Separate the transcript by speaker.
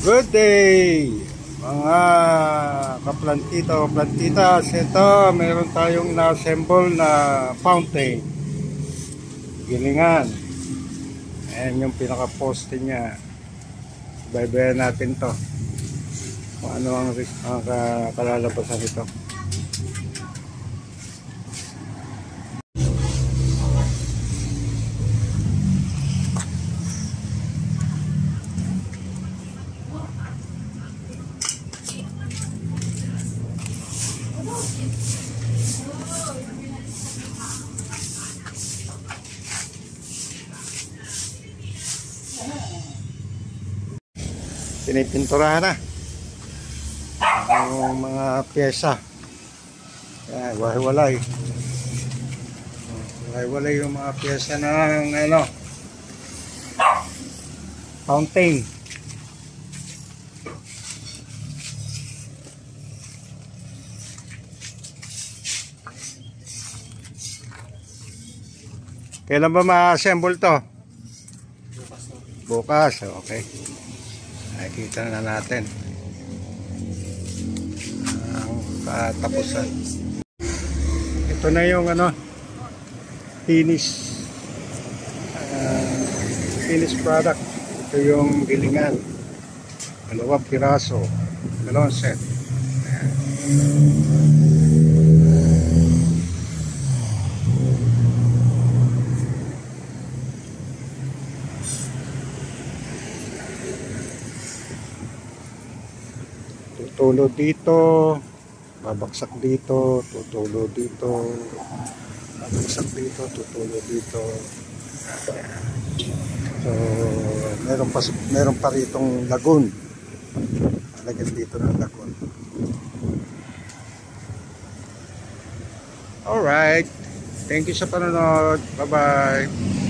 Speaker 1: Good day mga kaplantitas. Ito, meron tayong na-assemble na fountain gilingan. Ayan yung pinaka-poste nya. Baybayan natin to kung ano ang kalalabasan ito. Pinipinturahan na ang mga pyesa. Yan, walay-walay yung mga pyesa ng fountain. Kailan ba ma-assemble to? Bukas, okay. Nakikita na natin ang katapusan. Ito na yung finished product. Ito yung gilingan, 2 piraso, 2 set. Tutulo dito, babaksak dito, tutulo dito, babaksak dito, tutulo dito. So meron pa ritong lagun. Lagyan dito ng lagun. Alright, thank you sa panonood. Bye bye.